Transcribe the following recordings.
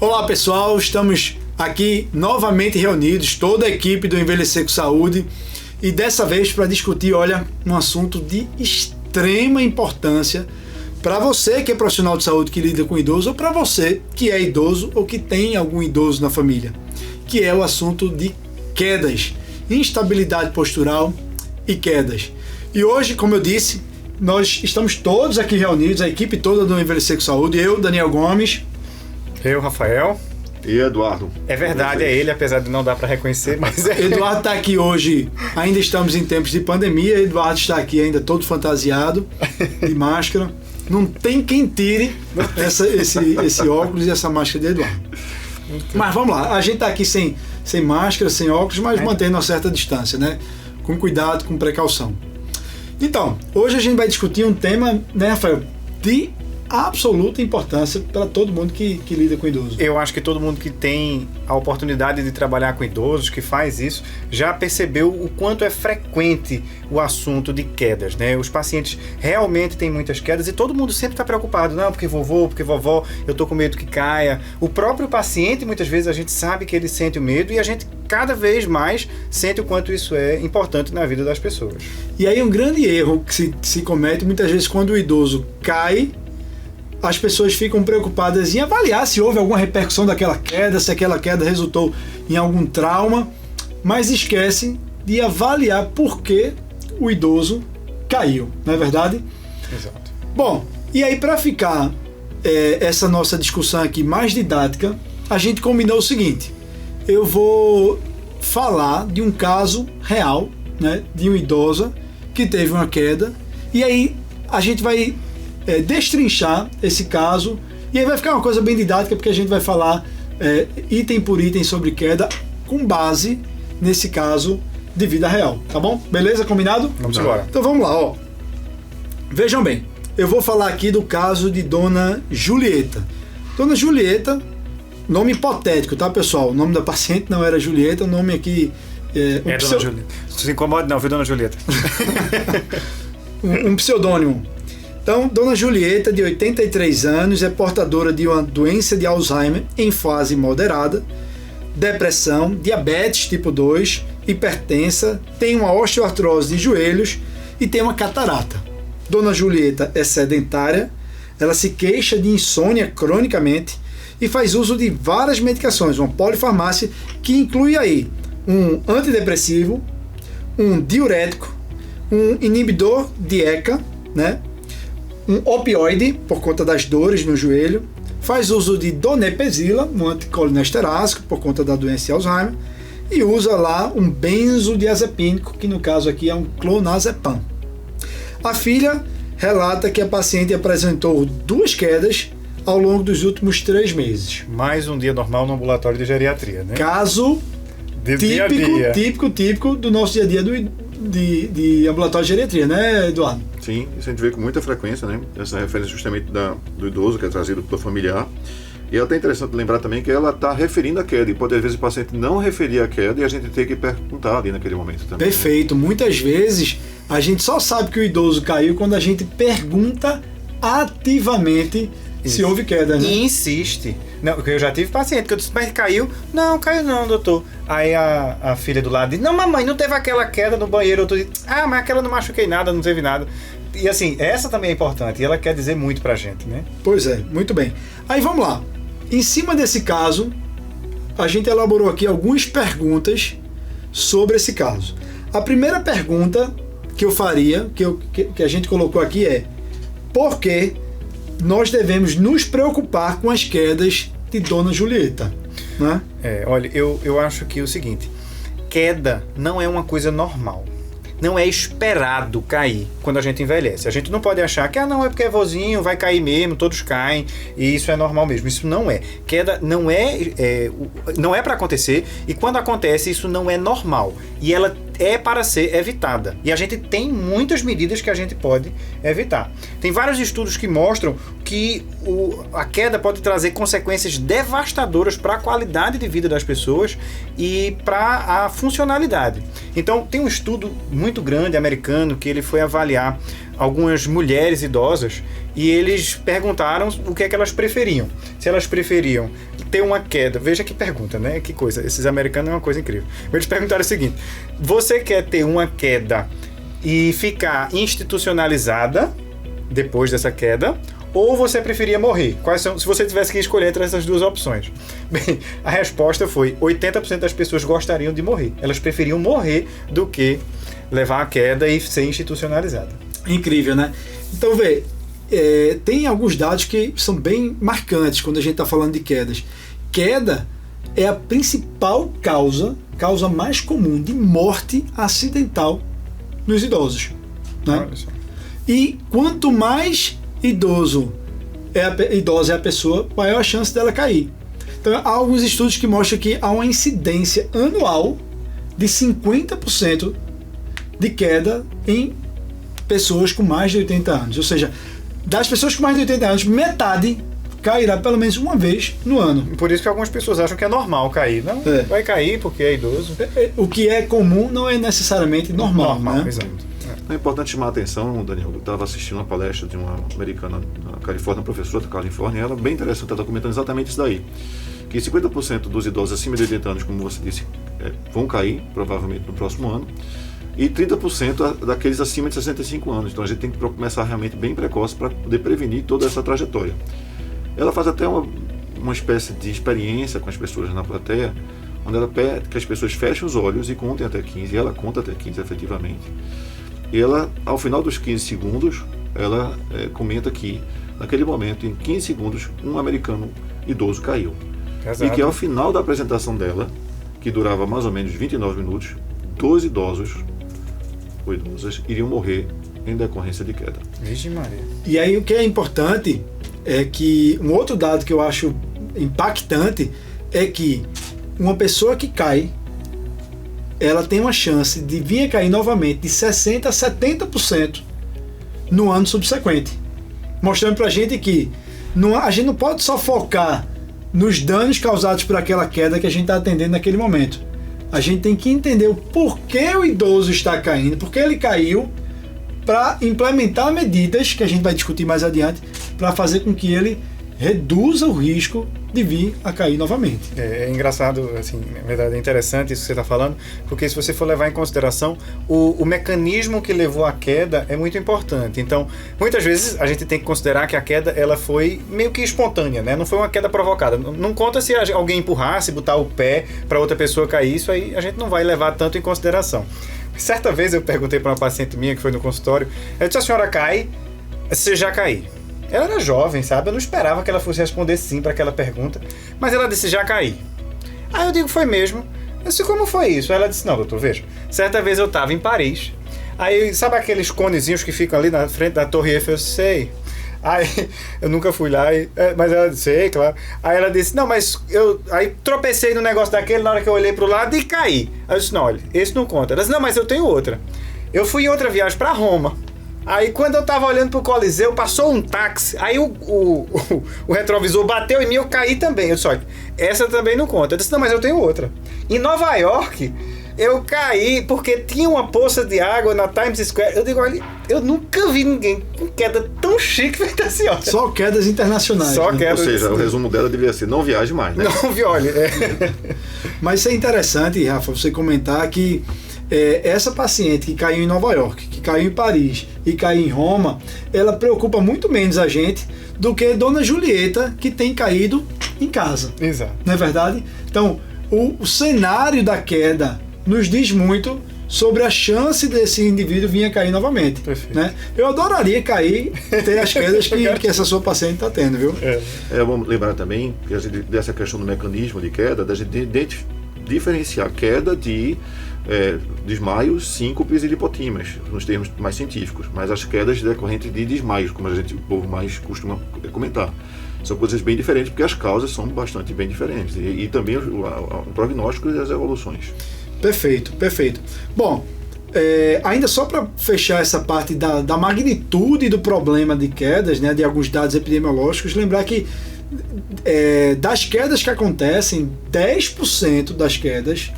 Olá pessoal, estamos aqui novamente reunidos, toda a equipe do Envelhecer com Saúde, e dessa vez para discutir, um assunto de extrema importância para você que é profissional de saúde que lida com idoso, ou para você que é idoso ou que tem algum idoso na família, que é o assunto de quedas, instabilidade postural e quedas. E hoje, como eu disse, nós estamos todos aqui reunidos, a equipe toda do Envelhecer com Saúde, eu, Daniel Gomes, eu, Rafael. E Eduardo. É verdade, é ele, apesar de não dar para reconhecer, mas é. Eduardo está aqui hoje, ainda estamos em tempos de pandemia, Eduardo está aqui ainda todo fantasiado, de máscara. Não tem quem tire esse óculos e essa máscara de Eduardo. Mas vamos lá, a gente está aqui sem máscara, sem óculos, mas mantendo uma certa distância, né? Com cuidado, com precaução. Então, hoje a gente vai discutir um tema, né, Rafael, de absoluta importância para todo mundo que lida com idoso. Eu acho que todo mundo que tem a oportunidade de trabalhar com idosos, que faz isso, já percebeu o quanto é frequente o assunto de quedas, né? Os pacientes realmente têm muitas quedas e todo mundo sempre está preocupado, não, porque vovô, porque vovó, eu tô com medo que caia. O próprio paciente, muitas vezes a gente sabe que ele sente o medo e a gente cada vez mais sente o quanto isso é importante na vida das pessoas. E aí um grande erro que se comete muitas vezes quando o idoso cai, as pessoas ficam preocupadas em avaliar se houve alguma repercussão daquela queda, se aquela queda resultou em algum trauma, mas esquecem de avaliar por que o idoso caiu, não é verdade? Exato. Bom, e aí para ficar essa nossa discussão aqui mais didática, a gente combinou o seguinte: eu vou falar de um caso real, né, de uma idosa que teve uma queda, e aí a gente vai destrinchar esse caso, e aí vai ficar uma coisa bem didática, porque a gente vai falar item por item sobre queda com base nesse caso de vida real, tá bom? Beleza? Combinado? Vamos embora. Então vamos lá, ó. Vejam bem, eu vou falar aqui do caso de Dona Julieta. Dona Julieta, nome hipotético, tá, pessoal? O nome da paciente não era Julieta, o nome aqui Dona Julieta. Não se incomode não, viu, Dona Julieta? um pseudônimo. Então, Dona Julieta, de 83 anos, é portadora de uma doença de Alzheimer em fase moderada, depressão, diabetes tipo 2, hipertensa, tem uma osteoartrose de joelhos e tem uma catarata. Dona Julieta é sedentária, ela se queixa de insônia cronicamente e faz uso de várias medicações, uma polifarmácia que inclui aí um antidepressivo, um diurético, um inibidor de ECA, né? Um opioide, por conta das dores no joelho, faz uso de donepezila, um anticolinesterásico, por conta da doença de Alzheimer, e usa lá um benzodiazepínico, que no caso aqui é um clonazepam. A filha relata que a paciente apresentou 2 quedas ao longo dos últimos 3 meses. Mais um dia normal no ambulatório de geriatria, né? Caso típico do nosso dia a dia de ambulatório de geriatria, né, Eduardo? Sim, isso a gente vê com muita frequência, né? Essa referência justamente do idoso, que é trazido pelo familiar. E é até interessante lembrar também que ela está referindo a queda, e pode às vezes o paciente não referir a queda e a gente ter que perguntar ali naquele momento também. Perfeito. Muitas vezes a gente só sabe que o idoso caiu quando a gente pergunta ativamente se houve queda, né? E insiste. Não, porque eu já tive paciente que eu disse, mas caiu? Não, caiu não, doutor. Aí a filha do lado diz, não, mamãe, não teve aquela queda no banheiro. Eu disse, mas aquela não machuquei nada, não teve nada. E assim, essa também é importante, e ela quer dizer muito pra gente, né? Pois é, muito bem. Aí vamos lá. Em cima desse caso, a gente elaborou aqui algumas perguntas sobre esse caso. A primeira pergunta que eu faria, que a gente colocou aqui é: por que nós devemos nos preocupar com as quedas de Dona Julieta, né? Olha, eu acho que é o seguinte: queda não é uma coisa normal. Não é esperado cair quando a gente envelhece. A gente não pode achar que não, é porque é vozinho, vai cair mesmo, todos caem, e isso é normal mesmo. Isso não é. Queda não é para acontecer, e quando acontece, isso não é normal. E ela é para ser evitada. E a gente tem muitas medidas que a gente pode evitar. Tem vários estudos que mostram que a queda pode trazer consequências devastadoras para a qualidade de vida das pessoas e para a funcionalidade. Então, tem um estudo muito grande americano que ele foi avaliar algumas mulheres idosas e eles perguntaram o que é que elas preferiam. Se elas preferiam ter uma queda, veja que pergunta, né? Que coisa, esses americanos é uma coisa incrível. Eles perguntaram o seguinte: você quer ter uma queda e ficar institucionalizada depois dessa queda, ou você preferia morrer? Quais são, se você tivesse que escolher entre essas duas opções? Bem, a resposta foi: 80% das pessoas gostariam de morrer. Elas preferiam morrer do que levar a queda e ser institucionalizada. Incrível, né? Então, vê, tem alguns dados que são bem marcantes quando a gente está falando de quedas. Queda é a principal causa mais comum de morte acidental nos idosos, né? Olha só. E quanto mais idosa é a pessoa, maior a chance dela cair. Então, há alguns estudos que mostram que há uma incidência anual de 50% de queda em pessoas com mais de 80 anos. Ou seja, das pessoas com mais de 80 anos, metade cairá pelo menos uma vez no ano. Por isso que algumas pessoas acham que é normal cair. Não, vai cair porque é idoso. O que é comum não é necessariamente normal, né? Exato. É importante chamar a atenção, Daniel. Eu estava assistindo uma palestra de uma americana na Califórnia, uma professora da Califórnia, e ela, bem interessante, ela está comentando exatamente isso daí. Que 50% dos idosos acima de 80 anos, como você disse, vão cair, provavelmente, no próximo ano. E 30% daqueles acima de 65 anos. Então a gente tem que começar realmente bem precoce para poder prevenir toda essa trajetória. Ela faz até uma espécie de experiência com as pessoas na plateia, onde ela pede que as pessoas fechem os olhos e contem até 15. E ela conta até 15, efetivamente. E ela, ao final dos 15 segundos, ela comenta que, naquele momento, em 15 segundos, um americano idoso caiu. Exato. E que ao final da apresentação dela, que durava mais ou menos 29 minutos, 2 idosos ou idosas iriam morrer em decorrência de queda. Vixe Maria. E aí o que é importante é que um outro dado que eu acho impactante é que uma pessoa que cai, ela tem uma chance de vir a cair novamente de 60% a 70% no ano subsequente. Mostrando pra gente que a gente não pode só focar nos danos causados por aquela queda que a gente está atendendo naquele momento. A gente tem que entender o porquê o idoso está caindo, porque ele caiu, para implementar medidas, que a gente vai discutir mais adiante, para fazer com que ele reduza o risco de vir a cair novamente. É engraçado, assim, na verdade é interessante isso que você está falando, porque se você for levar em consideração, o mecanismo que levou à queda é muito importante. Então, muitas vezes a gente tem que considerar que a queda ela foi meio que espontânea, né? Não foi uma queda provocada. Não conta se alguém empurrasse, botar o pé para outra pessoa cair, isso aí a gente não vai levar tanto em consideração. Certa vez eu perguntei para uma paciente minha que foi no consultório, eu disse: a senhora cai? Você já caiu? Ela era jovem, sabe? Eu não esperava que ela fosse responder sim para aquela pergunta, mas ela disse: já caí. Aí eu digo: foi mesmo? Eu disse: como foi isso? Aí ela disse: não, doutor, veja, certa vez eu estava em Paris, aí sabe aqueles conezinhos que ficam ali na frente da Torre Eiffel? Eu sei. Aí eu nunca fui lá, mas ela disse: sei, claro. Aí ela disse: não, mas eu aí tropecei no negócio daquele na hora que eu olhei pro lado e caí. Aí eu disse: não, olha, esse não conta. Ela disse: não, mas eu tenho outra. Eu fui em outra viagem para Roma. Aí quando eu tava olhando pro Coliseu, passou um táxi, aí o retrovisor bateu em mim, eu caí também. Eu disse: olha, essa também não conta. Eu disse: não, mas eu tenho outra. Em Nova York, eu caí porque tinha uma poça de água na Times Square. Eu digo: olha, eu nunca vi ninguém com queda tão chique feita assim, olha. Só quedas internacionais. Só né? quedas. Ou seja, o resumo dela deveria ser: não viaje mais, né? Não vi, olha. Mas isso é interessante, Rafa, você comentar que essa paciente que caiu em Nova York, que caiu em Paris e caiu em Roma, ela preocupa muito menos a gente do que Dona Julieta, que tem caído em casa. Exato. Não é verdade? Então, o cenário da queda nos diz muito sobre a chance desse indivíduo vir a cair novamente. Perfeito. Né? Eu adoraria cair, ter as quedas que essa sua paciente está tendo, viu? Vamos lembrar também que dessa questão do mecanismo de queda, da gente diferenciar queda de desmaios, síncopes e lipotímias, nos termos mais científicos, mas as quedas decorrentes de desmaios, como o povo mais costuma comentar, são coisas bem diferentes, porque as causas são bastante bem diferentes, e também o prognóstico e as evoluções. Perfeito, perfeito. Bom, ainda só para fechar essa parte da magnitude do problema de quedas, né, de alguns dados epidemiológicos, lembrar que das quedas que acontecem, 10% das quedas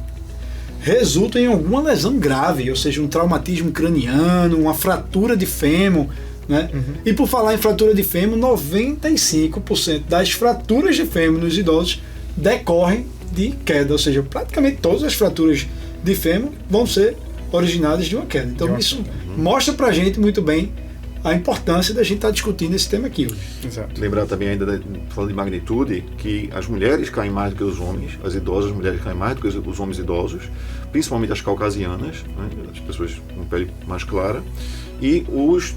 resultam em alguma lesão grave, ou seja, um traumatismo craniano, uma fratura de fêmur, né? Uhum. E por falar em fratura de fêmur, 95% das fraturas de fêmur nos idosos decorrem de queda, ou seja, praticamente todas as fraturas de fêmur vão ser originadas de uma queda. Então isso mostra pra gente muito bem a importância da gente estar discutindo esse tema aqui hoje. Exato. Lembrar também ainda, falando de magnitude, que as mulheres caem mais do que os homens, as idosas mulheres caem mais do que os homens idosos, principalmente as caucasianas, né, as pessoas com pele mais clara, e os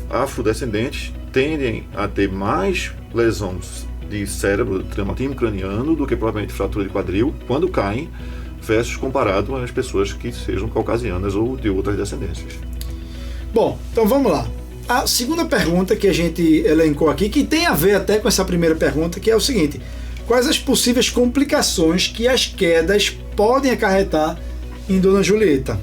afrodescendentes tendem a ter mais lesões de cérebro, traumatismo craniano, do que propriamente fratura de quadril, quando caem, versus comparado às pessoas que sejam caucasianas ou de outras descendências. Bom, então vamos lá. A segunda pergunta que a gente elencou aqui, que tem a ver até com essa primeira pergunta, que é o seguinte: quais as possíveis complicações que as quedas podem acarretar em Dona Julieta?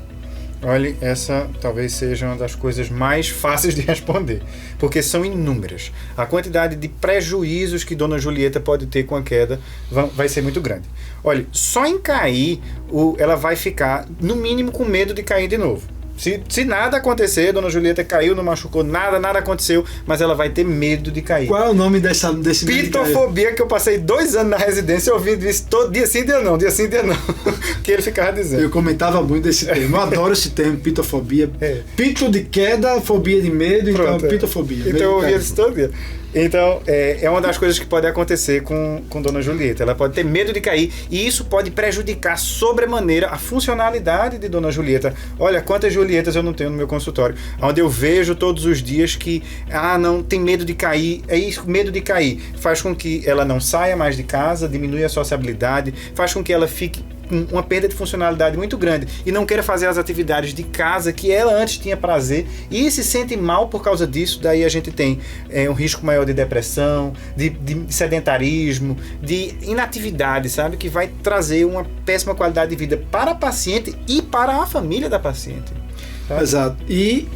Olha, essa talvez seja uma das coisas mais fáceis de responder, porque são inúmeras. A quantidade de prejuízos que Dona Julieta pode ter com a queda vai ser muito grande. Olha, só em cair, ela vai ficar, no mínimo, com medo de cair de novo. Se nada acontecer, Dona Julieta caiu, não machucou nada aconteceu, mas ela vai ter medo de cair. Qual é o nome desse medo de cair? Pitofobia, que eu passei 2 anos na residência ouvindo isso todo dia sim, dia não, que ele ficava dizendo. Eu comentava muito desse termo, eu adoro esse termo, pitofobia. Pito de queda, fobia de medo, Pronto, então pitofobia. Então eu ouvia isso todo dia. Então, é uma das coisas que pode acontecer com Dona Julieta. Ela pode ter medo de cair e isso pode prejudicar sobremaneira a funcionalidade de Dona Julieta. Olha, quantas Julietas eu não tenho no meu consultório, onde eu vejo todos os dias que, não, tem medo de cair. É isso, medo de cair. Faz com que ela não saia mais de casa, diminui a sociabilidade, faz com que ela fique com uma perda de funcionalidade muito grande e não queira fazer as atividades de casa que ela antes tinha prazer e se sente mal por causa disso. Daí a gente tem um risco maior de depressão, de sedentarismo, de inatividade, sabe? Que vai trazer uma péssima qualidade de vida para a paciente e para a família da paciente. Sabe? Exato. E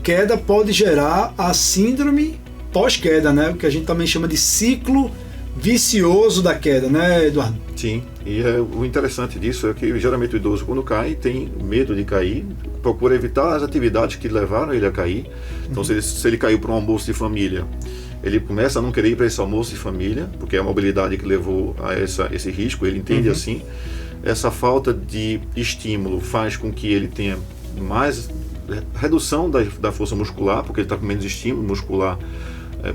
queda pode gerar a síndrome pós-queda, né? O que a gente também chama de ciclo vicioso da queda, né, Eduardo? Sim, e o interessante disso é que geralmente o idoso, quando cai, tem medo de cair, procura evitar as atividades que levaram ele a cair. Então, se ele caiu para um almoço de família, ele começa a não querer ir para esse almoço de família, porque é a mobilidade que levou a esse risco, ele entende assim. Essa falta de estímulo faz com que ele tenha mais redução da força muscular, porque ele está com menos estímulo muscular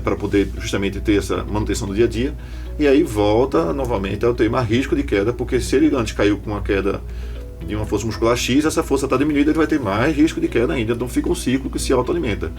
para poder justamente ter essa manutenção do dia a dia, e aí volta novamente a ter mais risco de queda, porque se ele antes caiu com uma queda de uma força muscular X, essa força está diminuída, ele vai ter mais risco de queda ainda, então fica um ciclo que se autoalimenta.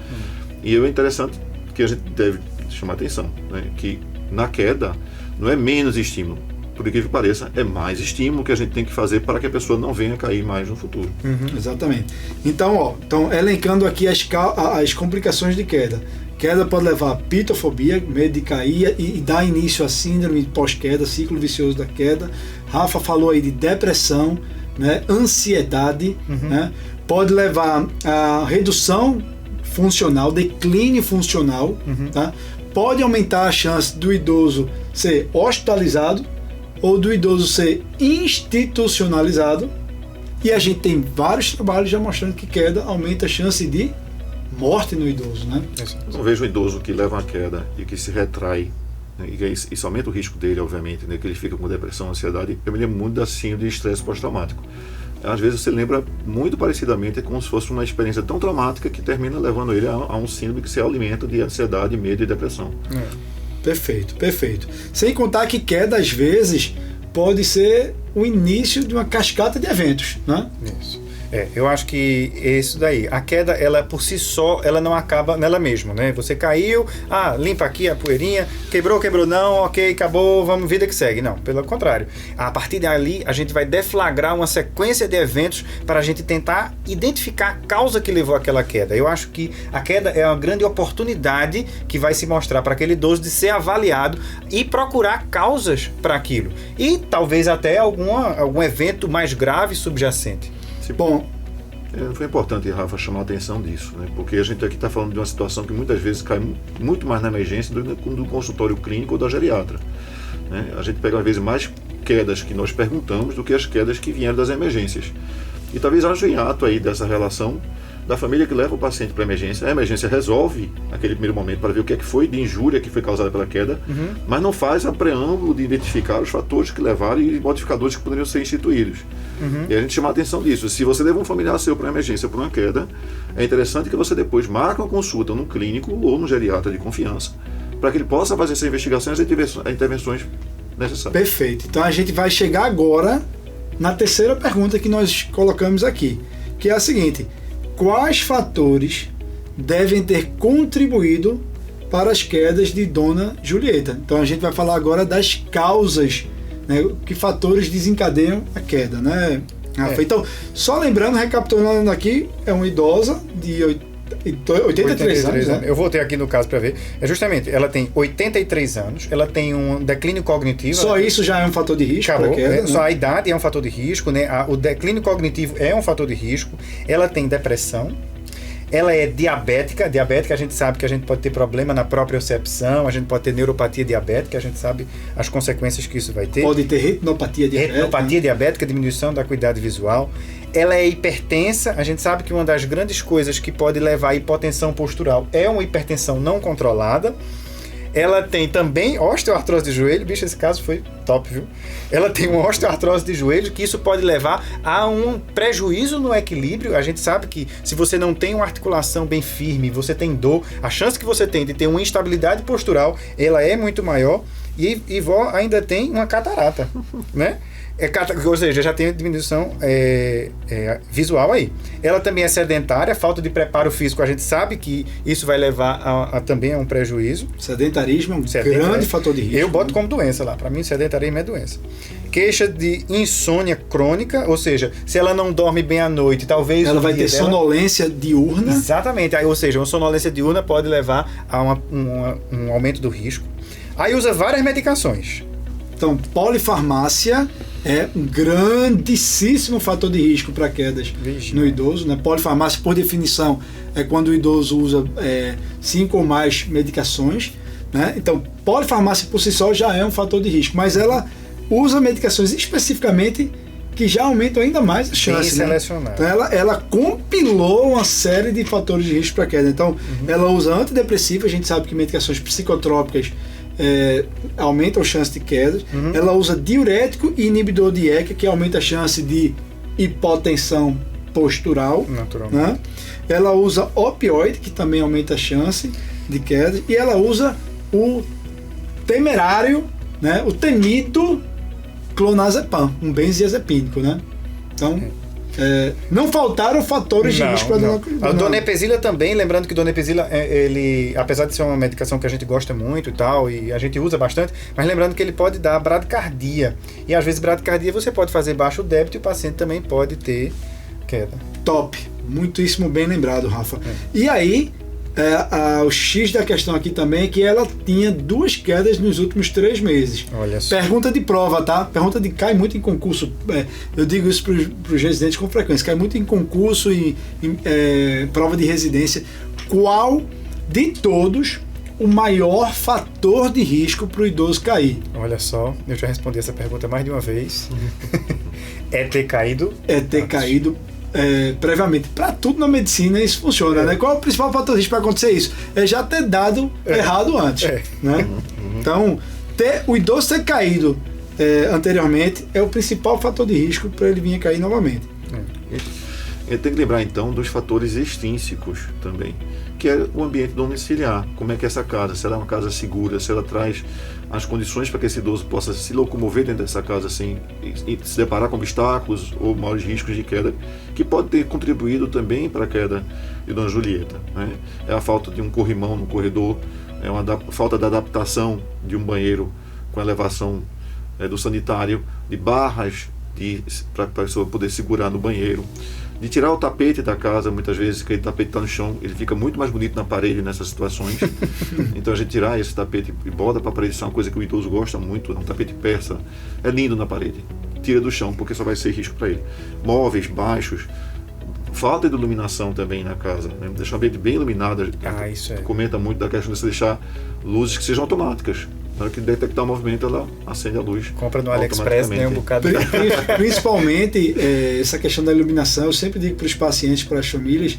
E é interessante que a gente deve chamar atenção, né, que na queda não é menos estímulo, por incrível que pareça, é mais estímulo que a gente tem que fazer para que a pessoa não venha cair mais no futuro. Exatamente. Então, elencando aqui as complicações de queda. Queda pode levar a pitofobia, medo de cair e dar início à síndrome pós-queda, ciclo vicioso da queda. Rafa falou aí de depressão, né, ansiedade, né, pode levar a redução funcional, declínio funcional, tá? Pode aumentar a chance do idoso ser hospitalizado ou do idoso ser institucionalizado, e a gente tem vários trabalhos já mostrando que queda aumenta a chance de morte no idoso, né? Eu não vejo um idoso que leva uma queda e que se retrai, né, e isso aumenta o risco dele, obviamente, né, que ele fica com depressão, ansiedade. Eu me lembro muito da síndrome de estresse pós-traumático. Às vezes você lembra muito parecidamente, como se fosse uma experiência tão traumática que termina levando ele a um síndrome que se alimenta de ansiedade, medo e depressão. Perfeito, perfeito. Sem contar que queda, às vezes, pode ser o início de uma cascata de eventos, né? Isso. Eu acho que é isso daí. A queda, ela por si só, ela não acaba nela mesma, né? Você caiu, limpa aqui a poeirinha, quebrou não, ok, acabou, vamos, vida que segue. Não, pelo contrário. A partir dali, a gente vai deflagrar uma sequência de eventos para a gente tentar identificar a causa que levou àquela queda. Eu acho que a queda é uma grande oportunidade que vai se mostrar para aquele idoso de ser avaliado e procurar causas para aquilo. E talvez até algum evento mais grave subjacente. Bom, foi importante, Rafa, chamar a atenção disso, né? Porque a gente aqui está falando de uma situação que muitas vezes cai muito mais na emergência do que do consultório clínico ou da geriatra, né? A gente pega às vezes mais quedas que nós perguntamos do que as quedas que vieram das emergências. E talvez haja um hiato aí dessa relação da família que leva o paciente para a emergência resolve aquele primeiro momento para ver o que é que foi de injúria que foi causada pela queda, mas não faz a preâmbulo de identificar os fatores que levaram e modificadores que poderiam ser instituídos. E a gente chama a atenção disso. Se você leva um familiar seu para uma emergência por uma queda, é interessante que você depois marque uma consulta num clínico ou num geriatra de confiança, para que ele possa fazer essas investigações e intervenções necessárias. Perfeito. Então a gente vai chegar agora na terceira pergunta que nós colocamos aqui, que é a seguinte: quais fatores devem ter contribuído para as quedas de Dona Julieta? Então a gente vai falar agora das causas, né, que fatores desencadeiam a queda, né, Rafa? Então, só lembrando, recapitulando aqui, é uma idosa de 83 anos, né? Eu voltei aqui no caso para ver. É justamente, ela tem 83 anos, ela tem um declínio cognitivo. Só isso já é um fator de risco? Acabou, para queda, né? Só a idade é um fator de risco, né? O declínio cognitivo é um fator de risco. Ela tem depressão. Ela é diabética. Diabética, a gente sabe que a gente pode ter problema na propriocepção, a gente pode ter neuropatia diabética, a gente sabe as consequências que isso vai ter. Pode ter retinopatia diabética. Retinopatia diabética, diminuição da acuidade visual. Ela é hipertensa, a gente sabe que uma das grandes coisas que pode levar à hipotensão postural é uma hipertensão não controlada. Ela tem também osteoartrose de joelho, bicho, esse caso foi top, viu? Ela tem uma osteoartrose de joelho, que isso pode levar a um prejuízo no equilíbrio. A gente sabe que se você não tem uma articulação bem firme, você tem dor, a chance que você tem de ter uma instabilidade postural, ela é muito maior. E vó ainda tem uma catarata, né? Ou seja, já tem diminuição visual aí. Ela também é sedentária, falta de preparo físico, a gente sabe que isso vai levar também a um prejuízo. Sedentarismo é um grande fator de risco. Eu boto como doença lá, para mim sedentarismo é doença. Queixa de insônia crônica, ou seja, se ela não dorme bem à noite, talvez ela vai ter sonolência diurna. Exatamente, ou seja, uma sonolência diurna pode levar a um aumento do risco. Aí usa várias medicações. Então, polifarmácia é um grandíssimo fator de risco para quedas no idoso, né? Polifarmácia, por definição, é quando o idoso usa 5 ou mais medicações, né? Então, polifarmácia por si só já é um fator de risco, mas ela usa medicações especificamente que já aumentam ainda mais a chance, né? Então, ela compilou uma série de fatores de risco para queda. Então, ela usa antidepressivo, a gente sabe que medicações psicotrópicas aumenta a chance de quedas. Ela usa diurético e inibidor de ECA, que aumenta a chance de hipotensão postural, naturalmente, né? Ela usa opioide, que também aumenta a chance de quedas, e ela usa o temerário, né? O temido clonazepam, um benzodiazepínico, né? Então, não faltaram fatores de risco para a donepezila também, lembrando que donepezila, ele, apesar de ser uma medicação que a gente gosta muito e tal, e a gente usa bastante, mas lembrando que ele pode dar bradicardia, e às vezes bradicardia você pode fazer baixo débito e o paciente também pode ter queda. Top, muitíssimo bem lembrado, Rafa. E aí, o X da questão aqui também é que ela tinha 2 quedas nos últimos 3 meses. Olha só. Pergunta de prova, tá? Pergunta de cai muito em concurso. Eu digo isso para os residentes com frequência. Cai muito em concurso e prova de residência. Qual de todos o maior fator de risco para o idoso cair? Olha só, eu já respondi essa pergunta mais de uma vez. É ter caído? É ter caído previamente. Para tudo na medicina isso funciona, né? Qual é o principal fator de risco para acontecer isso? É já ter dado errado antes, né? Então, o idoso ter caído anteriormente é o principal fator de risco para ele vir a cair novamente. Ele tem que lembrar então dos fatores extrínsecos também, que é o ambiente domiciliar. Como é que é essa casa? Se ela é uma casa segura, se ela traz as condições para que esse idoso possa se locomover dentro dessa casa sem se deparar com obstáculos ou maiores riscos de queda, que pode ter contribuído também para a queda de Dona Julieta, né? É a falta de um corrimão no corredor, é uma falta da adaptação de um banheiro com elevação do sanitário, de barras para a pessoa poder segurar no banheiro, de tirar o tapete da casa. Muitas vezes aquele tapete está no chão, ele fica muito mais bonito na parede nessas situações. Então a gente tirar esse tapete e bota para a parede, isso é uma coisa que o idoso gosta muito, um tapete persa, é lindo na parede, tira do chão porque só vai ser risco para ele. Móveis baixos, falta de iluminação também na casa, né? Deixar o ambiente bem iluminado. Isso é. Comenta muito da questão de você deixar luzes que sejam automáticas. Na hora que detectar o movimento, ela acende a luz. Compra no AliExpress, né? Um bocado. Principalmente essa questão da iluminação, eu sempre digo para os pacientes, para as famílias,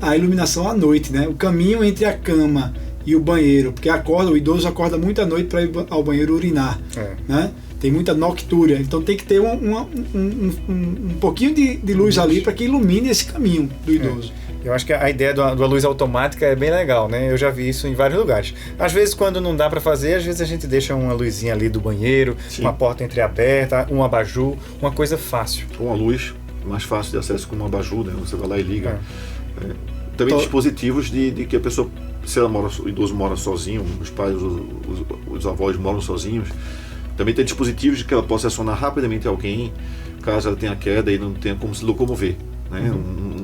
a iluminação à noite, né? O caminho entre a cama e o banheiro, porque o idoso acorda muito à noite para ir ao banheiro urinar, né? Tem muita noctúria, então tem que ter um pouquinho de luz ali para que ilumine esse caminho do idoso. Eu acho que a ideia da luz automática é bem legal, né? Eu já vi isso em vários lugares. Às vezes, quando não dá para fazer, às vezes a gente deixa uma luzinha ali do banheiro, uma porta entreaberta, um abajur, uma coisa fácil. Uma luz mais fácil de acesso com um abajur, né? Você vai lá e liga. Também dispositivos de que a pessoa, se o idoso mora sozinho, os pais, os avós moram sozinhos, também tem dispositivos de que ela possa acionar rapidamente alguém, caso ela tenha queda e não tenha como se locomover. Né?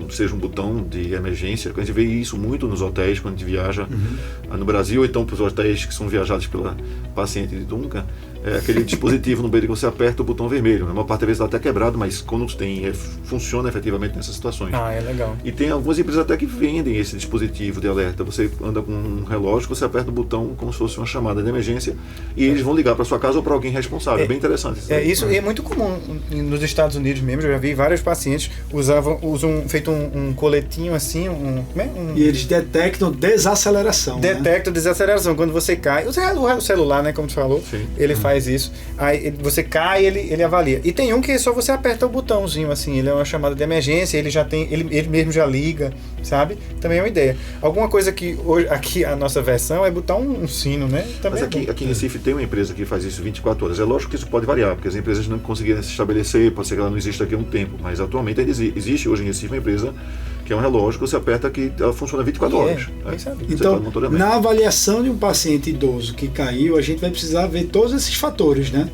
Seja um botão de emergência. A gente vê isso muito nos hotéis quando a gente viaja no Brasil, ou então para os hotéis que são viajados pela paciente de Duncan, aquele dispositivo no meio que você aperta o botão vermelho. A maior parte das vezes está até quebrado, mas quando tem, funciona efetivamente nessas situações. É legal. E tem algumas empresas até que vendem esse dispositivo de alerta. Você anda com um relógio, você aperta o botão como se fosse uma chamada de emergência e eles vão ligar para sua casa ou para alguém responsável. É bem interessante. Isso é muito comum nos Estados Unidos mesmo. Eu já vi vários pacientes usam feito um coletinho assim, e eles detectam desaceleração. Detectam desaceleração. Quando você cai, o celular, né, como tu falou, ele faz isso. Aí você cai, ele avalia. E tem um que é só você aperta o botãozinho assim, ele é uma chamada de emergência, ele já tem, ele mesmo já liga, sabe? Também é uma ideia. Alguma coisa que hoje aqui a nossa versão é botar um sino, né? Também mas aqui em Recife tem uma empresa que faz isso 24 horas. É lógico que isso pode variar, porque as empresas não conseguiram se estabelecer, pode ser que ela não exista aqui há um tempo, mas atualmente existe hoje em Recife uma empresa que é um relógio que você aperta que ela funciona 24 horas. Então, na avaliação de um paciente idoso que caiu, a gente vai precisar ver todos esses fatores, né?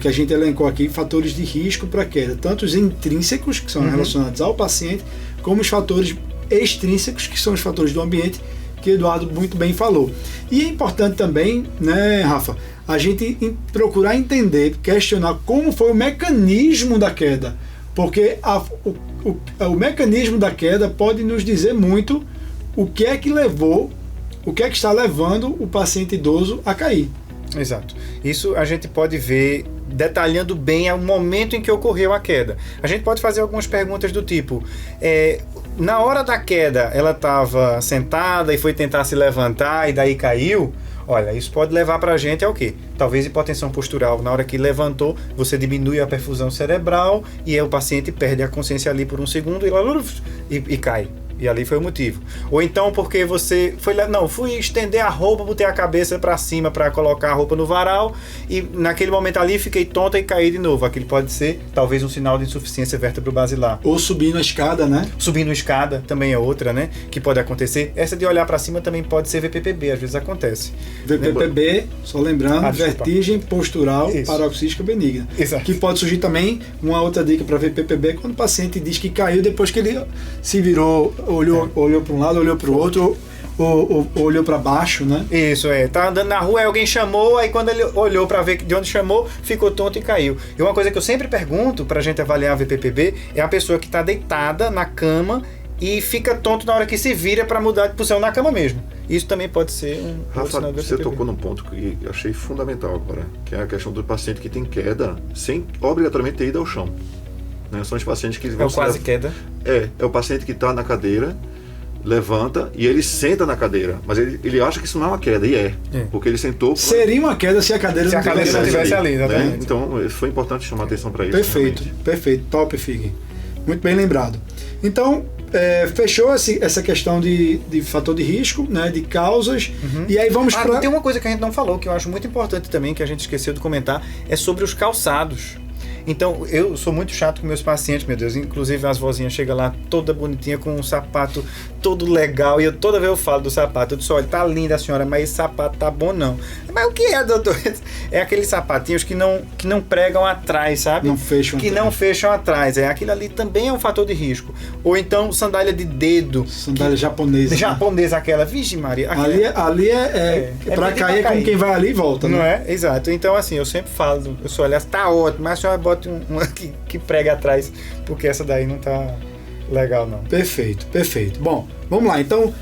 Que a gente elencou aqui, fatores de risco para queda, tanto os intrínsecos, que são relacionados ao paciente, como os fatores extrínsecos, que são os fatores do ambiente, que o Eduardo muito bem falou. E é importante também, né, Rafa, a gente procurar entender, questionar como foi o mecanismo da queda, porque o mecanismo da queda pode nos dizer muito o que é que está levando o paciente idoso a cair. Exato. Isso a gente pode ver detalhando bem o momento em que ocorreu a queda. A gente pode fazer algumas perguntas do tipo, na hora da queda ela estava sentada e foi tentar se levantar e daí caiu? Olha, isso pode levar para a gente ao quê? Talvez hipotensão postural. Na hora que levantou, você diminui a perfusão cerebral e aí o paciente perde a consciência ali por um segundo e cai. E ali foi o motivo. Ou então porque você fui estender a roupa, botei a cabeça para cima para colocar a roupa no varal e naquele momento ali fiquei tonta e caí de novo. Aquilo pode ser talvez um sinal de insuficiência vértebro-basilar. Ou subindo a escada, né? Subindo a escada também é outra, né? Que pode acontecer. Essa de olhar para cima também pode ser VPPB, às vezes acontece. VPPB, só lembrando, vertigem postural paroxística benigna. Exato. Que pode surgir também, uma outra dica para VPPB, quando o paciente diz que caiu depois que ele se virou, olhou para um lado, olhou para o outro, ou olhou para baixo, né? Isso, tá andando na rua, aí alguém chamou, aí quando ele olhou para ver de onde chamou, ficou tonto e caiu. E uma coisa que eu sempre pergunto pra gente avaliar a VPPB é a pessoa que está deitada na cama e fica tonto na hora que se vira para mudar de posição na cama mesmo. Isso também pode ser Rafa, você tocou num ponto que eu achei fundamental agora, que é a questão do paciente que tem queda sem obrigatoriamente ter ido ao chão. Né? São os pacientes que vão quase queda. É o paciente que está na cadeira, levanta e ele senta na cadeira, mas ele acha que isso não é uma queda, e porque ele sentou. Seria uma queda se a cadeira não estivesse ali, exatamente. Né? Então foi importante chamar atenção para isso. Perfeito, top, Fig. Muito bem lembrado. Então, fechou essa questão de fator de risco, né, de causas, e aí vamos para... Tem uma coisa que a gente não falou, que eu acho muito importante também, que a gente esqueceu de comentar, é sobre os calçados. Então, eu sou muito chato com meus pacientes, meu Deus. Inclusive, as vozinhas chegam lá toda bonitinha, com um sapato todo legal. E toda vez eu falo do sapato. Eu disse, olha, tá linda a senhora, mas esse sapato tá bom não. Mas o que é, doutor? É aqueles sapatinhos que não pregam atrás, sabe? Não fecham atrás. Não fecham atrás. Aquilo ali também é um fator de risco. Ou então, sandália de dedo. Sandália japonesa. Japonesa, aquela. Vixe Maria. Ali pra cair com quem vai ali e volta, né? Não é? Exato. Então, assim, eu sempre falo, eu sou, aliás, tá ótimo, mas a senhora bota uma que prega atrás, porque essa daí não tá legal, não. Perfeito. Bom, vamos lá. Então,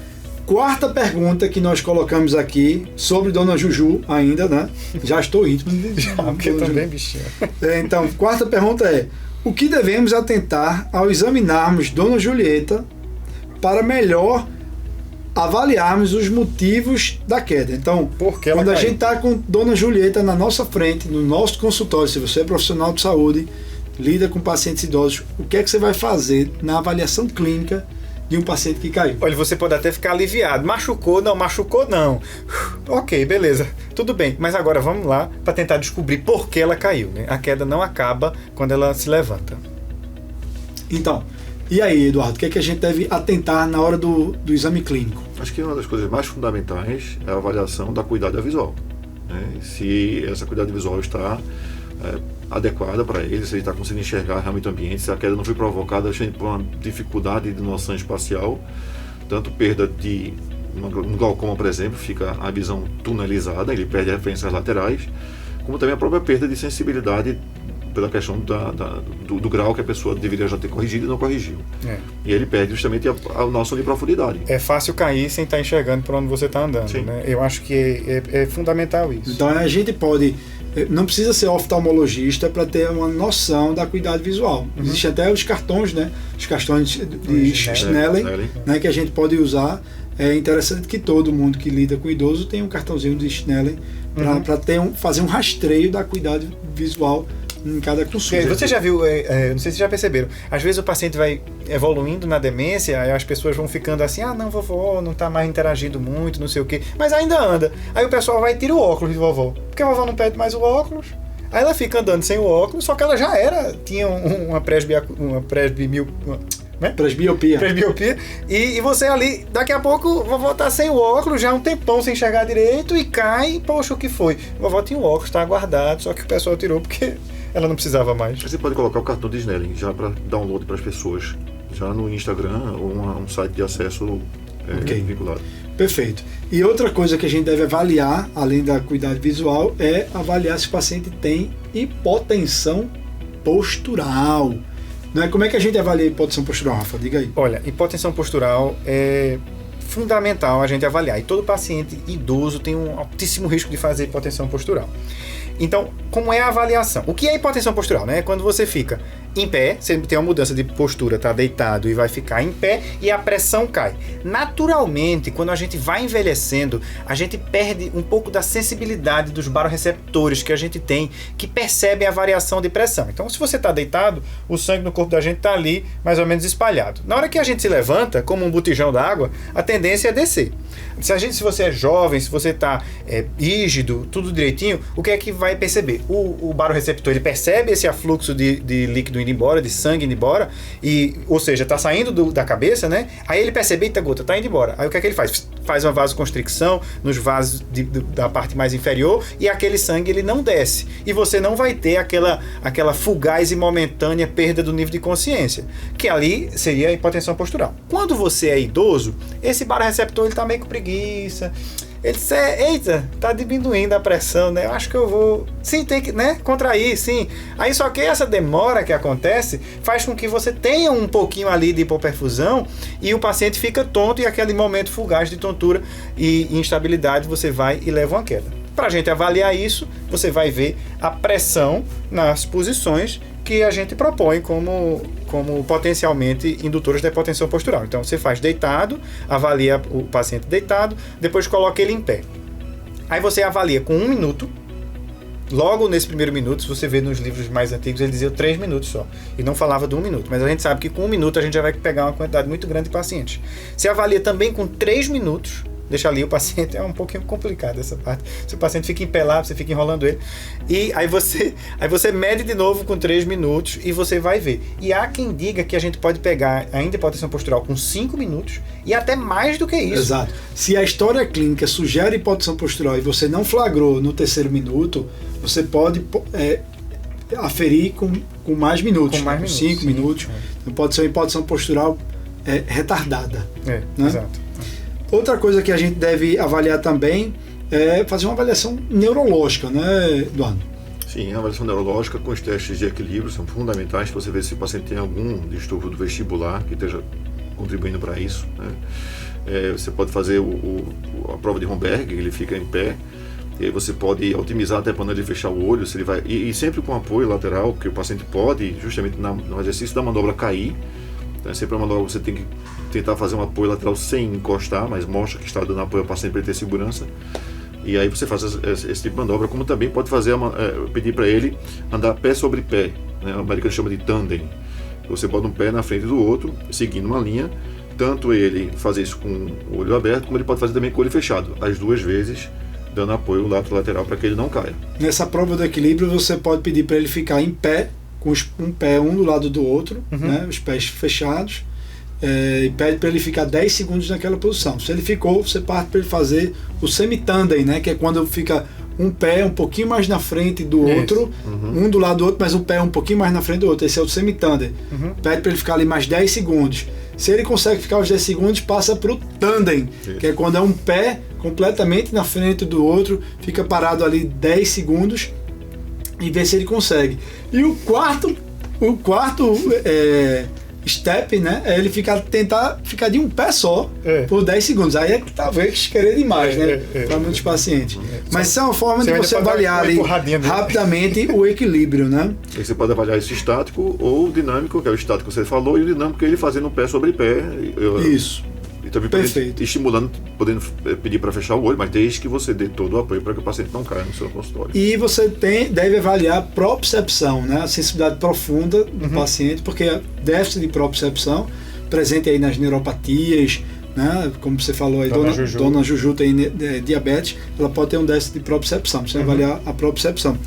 quarta pergunta que nós colocamos aqui sobre Dona Juju ainda, né? Já estou íntimo de porque também, bichinha. Então, quarta pergunta é: o que devemos atentar ao examinarmos Dona Julieta para melhor avaliarmos os motivos da queda. Então, quando a gente está com Dona Julieta na nossa frente, no nosso consultório, se você é profissional de saúde, lida com pacientes idosos, o que é que você vai fazer na avaliação clínica de um paciente que caiu? Olha, você pode até ficar aliviado. Machucou não. Ok, beleza. Tudo bem. Mas agora vamos lá para tentar descobrir por que ela caiu, né? A queda não acaba quando ela se levanta. Então, e aí, Eduardo, o que é que a gente deve atentar na hora do exame clínico? Acho que uma das coisas mais fundamentais é a avaliação da acuidade visual, né? Se essa acuidade visual está adequada para ele, se ele está conseguindo enxergar realmente o ambiente, se a queda não foi provocada por uma dificuldade de noção espacial, tanto perda de um glaucoma, por exemplo, fica a visão tunelizada, ele perde referências laterais, como também a própria perda de sensibilidade pela questão do grau que a pessoa deveria já ter corrigido e não corrigiu. E ele perde justamente a noção de profundidade. É fácil cair sem estar enxergando por onde você está andando, né? Eu acho que é fundamental isso. Então a gente pode, não precisa ser oftalmologista para ter uma noção da acuidade visual. Existem até os cartões, né? Os cartões de Snellen, né? Que a gente pode usar. É interessante que todo mundo que lida com idoso tem um cartãozinho de Snellen para fazer um rastreio da acuidade visual em cada consulta. Você já viu, não sei se já perceberam, às vezes o paciente vai evoluindo na demência, aí as pessoas vão ficando assim, não, vovó não está mais interagindo muito, não sei o quê, mas ainda anda. Aí o pessoal vai e tira o óculos de vovó, porque a vovó não pede mais o óculos. Aí ela fica andando sem o óculos, só que ela já tinha uma presbiopia, e você ali, daqui a pouco, vovó tá sem o óculos, já há um tempão sem enxergar direito, e cai, poxa, o que foi? Vovó tinha o óculos, tá guardado, só que o pessoal tirou porque ela não precisava mais. Você pode colocar o cartão de Snellen já para download para as pessoas, já no Instagram ou um site de acesso vinculado. Perfeito. E outra coisa que a gente deve avaliar, além da acuidade visual, é avaliar se o paciente tem hipotensão postural. Não é? Como é que a gente avalia a hipotensão postural, Rafa? Diga aí. Olha, hipotensão postural é fundamental a gente avaliar. E todo paciente idoso tem um altíssimo risco de fazer hipotensão postural. Então, como é a avaliação? O que é hipotensão postural? Né? É quando você fica em pé, você tem uma mudança de postura, está deitado e vai ficar em pé e a pressão cai. Naturalmente, quando a gente vai envelhecendo, a gente perde um pouco da sensibilidade dos baroreceptores que a gente tem, que percebem a variação de pressão. Então, se você está deitado, o sangue no corpo da gente está ali, mais ou menos espalhado. Na hora que a gente se levanta, como um botijão d'água, a tendência é descer. Se você é jovem, se você está rígido, tudo direitinho, o que é que vai perceber? O baroreceptor, ele percebe esse afluxo de líquido indo embora, de sangue indo embora, ou seja, está saindo da cabeça, né? Aí ele percebe, eita gota, está indo embora. Aí o que é que ele faz? Faz uma vasoconstricção nos vasos da parte mais inferior e aquele sangue ele não desce. E você não vai ter aquela fugaz e momentânea perda do nível de consciência, que ali seria a hipotensão postural. Quando você é idoso, esse baroreceptor ele está meio com preguiça. Ele disse, eita, tá diminuindo a pressão, né? Eu acho que eu vou... Sim, tem que, né? Contrair, sim. Aí só que essa demora que acontece faz com que você tenha um pouquinho ali de hipoperfusão e o paciente fica tonto e aquele momento fugaz de tontura e instabilidade você vai e leva uma queda. Para a gente avaliar isso, você vai ver a pressão nas posições que a gente propõe como potencialmente indutores da hipotensão postural. Então você faz deitado, avalia o paciente deitado, depois coloca ele em pé. Aí você avalia com 1 minuto. Logo nesse primeiro minuto, se você vê nos livros mais antigos, ele dizia 3 minutos só. E não falava de 1 minuto. Mas a gente sabe que com 1 minuto a gente já vai pegar uma quantidade muito grande de pacientes. Você avalia também com 3 minutos. Deixa ali o paciente, é um pouquinho complicado essa parte. Se o paciente fica em pé lá, você fica enrolando ele. E aí você mede de novo com 3 minutos e você vai ver. E há quem diga que a gente pode pegar ainda hipotensão postural com 5 minutos e até mais do que isso. Exato. Se a história clínica sugere hipotensão postural e você não flagrou no 3º minuto, você pode aferir com mais minutos. Com mais minutos. 5 minutos. Então pode ser uma hipotensão postural retardada. Né? Exato. Outra coisa que a gente deve avaliar também é fazer uma avaliação neurológica, né, Eduardo? Sim, a avaliação neurológica com os testes de equilíbrio são fundamentais para você ver se o paciente tem algum distúrbio do vestibular que esteja contribuindo para isso, né? Você pode fazer a prova de Romberg, ele fica em pé, e aí você pode otimizar até quando ele fechar o olho, se ele vai, e sempre com apoio lateral, porque o paciente pode, justamente no exercício da manobra, cair, Então, é sempre uma manobra, você tem que tentar fazer um apoio lateral sem encostar, mas mostra que está dando apoio ao paciente para ele ter segurança. E aí você faz esse tipo de manobra, como também pode fazer pedir para ele andar pé sobre pé, né? O americano chama de tandem. Você bota um pé na frente do outro, seguindo uma linha, tanto ele fazer isso com o olho aberto, como ele pode fazer também com o olho fechado, as duas vezes, dando apoio lateral para que ele não caia. Nessa prova do equilíbrio, você pode pedir para ele ficar em pé, com um pé um do lado do outro, né? Os pés fechados, e pede para ele ficar 10 segundos naquela posição. Se ele ficou, você parte para ele fazer o semi-tandem, né? Que é quando fica um pé um pouquinho mais na frente do outro, um do lado do outro, mas o pé um pouquinho mais na frente do outro. Esse é o semi-tandem. Pede para ele ficar ali mais 10 segundos. Se ele consegue ficar os 10 segundos, passa para o tandem, que é quando é um pé completamente na frente do outro, fica parado ali 10 segundos e vê se ele consegue. E o quarto step, né, é ele tentar ficar de um pé só por 10 segundos. Aí é que talvez querer demais, né, para muitos pacientes. Mas isso é uma forma de você avaliar ali rapidamente o equilíbrio, né? E você pode avaliar isso estático ou dinâmico, que é o estático que você falou, e o dinâmico que é ele fazendo pé sobre pé. Isso. E também Perfeito. Estimulando, podendo pedir para fechar o olho, mas desde que você dê todo o apoio para que o paciente não caia no seu consultório. E você deve avaliar a propriocepção, né? A sensibilidade profunda do paciente, porque déficit de propriocepção presente aí nas neuropatias, né? Como você falou aí, Dona Juju tem diabetes, ela pode ter um déficit de propriocepção. Você avaliar a propriocepção.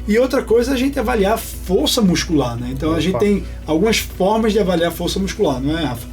E outra coisa é a gente avaliar a força muscular, né? Então a gente tem algumas formas de avaliar a força muscular, não é, Rafa?